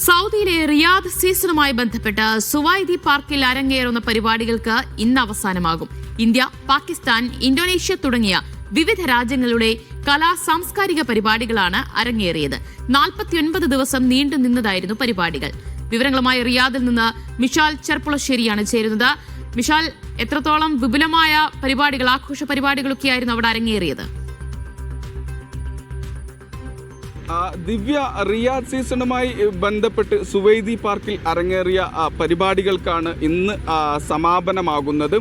സൗദിയിലെ റിയാദ് സീസണുമായി ബന്ധപ്പെട്ട് സുവൈദി പാർക്കിൽ അരങ്ങേറുന്ന പരിപാടികൾക്ക് ഇന്ന് അവസാനമാകും. ഇന്ത്യ, പാകിസ്ഥാൻ, ഇന്തോനേഷ്യ തുടങ്ങിയ വിവിധ രാജ്യങ്ങളുടെ സാംസ്കാരിക പരിപാടികളാണ് അരങ്ങേറിയത്. 49 ദിവസം നീണ്ടുനിന്നതായിരുന്നു പരിപാടികൾ. വിവരങ്ങളുമായി റിയാദിൽ നിന്ന് മിഷാൽ ചെർപ്പുളശ്ശേരിയാണ് ചേരുന്നത്. മിഷാൽ, എത്രത്തോളം വിപുലമായ പരിപാടികൾ, ആഘോഷ പരിപാടികളൊക്കെയായിരുന്നു അവിടെ അരങ്ങേറിയത്? ദിവ്യ, റിയാദ് സീസണുമായി ബന്ധപ്പെട്ട് സുവൈദി പാർക്കിൽ അരങ്ങേറിയ പരിപാടികൾക്കാണ് ഇന്ന് സമാപനമാകുന്നത്.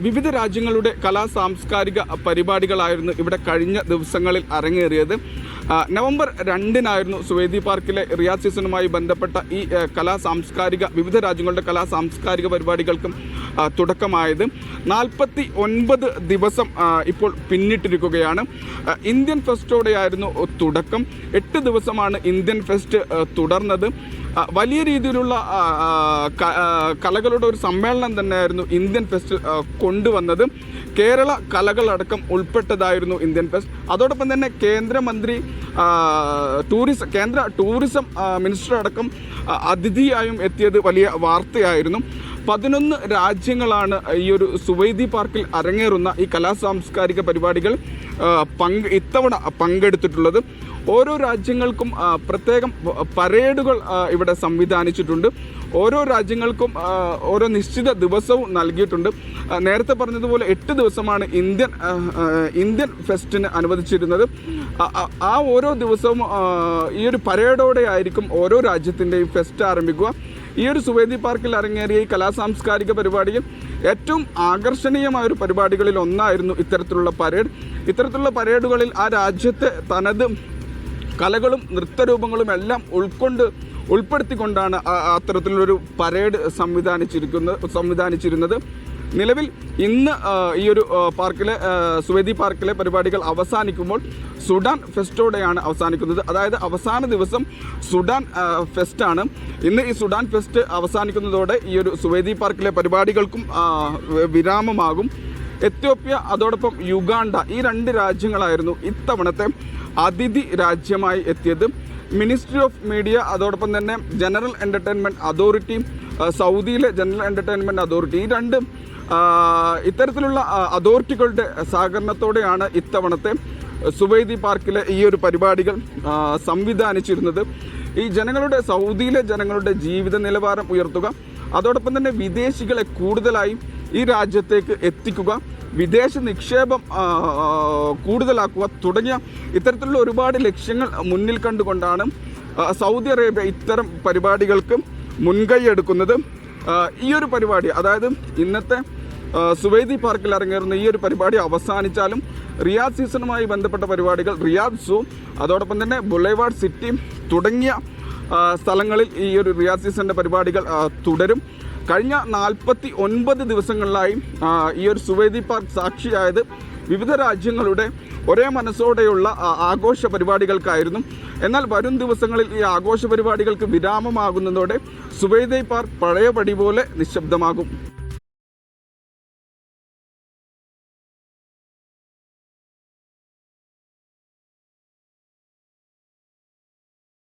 വിവിധ രാജ്യങ്ങളുടെ സാംസ്കാരിക പരിപാടികളായിരുന്നു ഇവിടെ കഴിഞ്ഞ ദിവസങ്ങളിൽ അരങ്ങേറിയത്. നവംബർ 2-നായിരുന്നു സുവൈദി പാർക്കിലെ റിയാദ് സീസണുമായി ബന്ധപ്പെട്ട ഈ വിവിധ രാജ്യങ്ങളുടെ സാംസ്കാരിക പരിപാടികൾക്കും തുടക്കമായത്. 49 ദിവസം ഇപ്പോൾ പിന്നിട്ടിരിക്കുകയാണ്. ഇന്ത്യൻ ഫെസ്റ്റോടെയായിരുന്നു തുടക്കം. 8 ദിവസമാണ് ഇന്ത്യൻ ഫെസ്റ്റ് തുടർന്നത്. വലിയ രീതിയിലുള്ള കലകളുടെ ഒരു സമ്മേളനം തന്നെയായിരുന്നു ഇന്ത്യൻ ഫെസ്റ്റ് കൊണ്ടുവന്നത്. കേരള കലകളടക്കം ഉൾപ്പെട്ടതായിരുന്നു ഇന്ത്യൻ ഫെസ്റ്റ്. അതോടൊപ്പം തന്നെ കേന്ദ്ര ടൂറിസം മിനിസ്റ്റർ അടക്കം അതിഥിയായും എത്തിയത് വലിയ വാർത്തയായിരുന്നു. 11 രാജ്യങ്ങളാണ് ഈ ഒരു സുവൈദി പാർക്കിൽ അരങ്ങേറുന്ന ഈ സാംസ്കാരിക പരിപാടികൾ ഇത്തവണ പങ്കെടുത്തിട്ടുള്ളത്. ഓരോ രാജ്യങ്ങൾക്കും പ്രത്യേകം പരേഡുകൾ ഇവിടെ സംവിധാനിച്ചിട്ടുണ്ട്. ഓരോ രാജ്യങ്ങൾക്കും ഓരോ നിശ്ചിത ദിവസവും നൽകിയിട്ടുണ്ട്. നേരത്തെ പറഞ്ഞതുപോലെ 8 ദിവസമാണ് ഇന്ത്യൻ ഫെസ്റ്റിന് അനുവദിച്ചിരുന്നത്. ആ ഓരോ ദിവസവും ഈ ഒരു പരേഡോടെ ആയിരിക്കും ഓരോ രാജ്യത്തിൻ്റെയും ഫെസ്റ്റ് ആരംഭിക്കുക. ഈ ഒരു സുവൈദി പാർക്കിൽ അരങ്ങേറിയ ഈ സാംസ്കാരിക പരിപാടിയിൽ ഏറ്റവും ആകർഷണീയമായ ഒരു പരിപാടികളിൽ ഒന്നായിരുന്നു ഇത്തരത്തിലുള്ള പരേഡ്. ഇത്തരത്തിലുള്ള പരേഡുകളിൽ ആ രാജ്യത്തെ തനത് കലകളും നൃത്തരൂപങ്ങളും എല്ലാം ഉൾപ്പെടുത്തിക്കൊണ്ടാണ് അത്തരത്തിലുള്ളൊരു പരേഡ് സംവിധാനിച്ചിരുന്നത്. നിലവിൽ ഇന്ന് ഈ ഒരു സുവൈദി പാർക്കിലെ പരിപാടികൾ അവസാനിക്കുമ്പോൾ സുഡാൻ ഫെസ്റ്റോടെയാണ് അവസാനിക്കുന്നത്. അതായത് അവസാന ദിവസം സുഡാൻ ഫെസ്റ്റാണ്. ഇന്ന് ഈ സുഡാൻ ഫെസ്റ്റ് അവസാനിക്കുന്നതോടെ ഈ ഒരു സുവൈദി പാർക്കിലെ പരിപാടികൾക്കും വിരാമമാകും. എത്യോപ്യ, അതോടൊപ്പം യുഗാണ്ട, ഈ 2 രാജ്യങ്ങളായിരുന്നു ഇത്തവണത്തെ അതിഥി രാജ്യമായി എത്തിയത്. മിനിസ്ട്രി ഓഫ് മീഡിയ, അതോടൊപ്പം തന്നെ ജനറൽ എൻ്റർടൈൻമെൻറ്റ് അതോറിറ്റി, സൗദിയിലെ ജനറൽ എൻ്റർടൈൻമെൻറ്റ് അതോറിറ്റി, ഈ 2 ഇത്തരത്തിലുള്ള അതോറിറ്റികളുടെ സഹകരണത്തോടെയാണ് ഇത്തവണത്തെ സുവൈദി പാർക്കിലെ ഈ ഒരു പരിപാടികൾ സംവിധാനിച്ചിരുന്നത്. ഈ സൗദിയിലെ ജനങ്ങളുടെ ജീവിത നിലവാരം ഉയർത്തുക, അതോടൊപ്പം തന്നെ വിദേശികളെ കൂടുതലായി ഈ രാജ്യത്തേക്ക് എത്തിക്കുക, വിദേശ നിക്ഷേപം കൂടുതലാക്കുക തുടങ്ങിയ ഇത്തരത്തിലുള്ള ഒരുപാട് ലക്ഷ്യങ്ങൾ മുന്നിൽ കണ്ടുകൊണ്ടാണ് സൗദി അറേബ്യ ഇത്തരം പരിപാടികൾക്ക് മുൻകൈ എടുക്കുന്നത്. ഈ ഒരു പരിപാടി, അതായത് ഇന്നത്തെ സുവൈദി പാർക്കിൽ അരങ്ങേറുന്ന ഈ ഒരു പരിപാടി അവസാനിച്ചാലും റിയാദ് സീസണുമായി ബന്ധപ്പെട്ട പരിപാടികൾ റിയാദ് സൂ, അതോടൊപ്പം തന്നെ ബുളൈവാർഡ് സിറ്റി തുടങ്ങിയ സ്ഥലങ്ങളിൽ ഈ ഒരു റിയാദ് സീസണിൻ്റെ പരിപാടികൾ തുടരും. കഴിഞ്ഞ 49 ദിവസങ്ങളിലായി ഈ ഒരു സുവൈദി പാർക്ക് സാക്ഷിയായത് വിവിധ രാജ്യങ്ങളുടെ ഒരേ മനസ്സോടെയുള്ള ആഘോഷ പരിപാടികൾക്കായിരുന്നു. എന്നാൽ വരും ദിവസങ്ങളിൽ ഈ ആഘോഷ പരിപാടികൾക്ക് വിരാമമാകുന്നതോടെ സുവൈദി പാർക്ക് പഴയപടി പോലെ നിശബ്ദമാകും.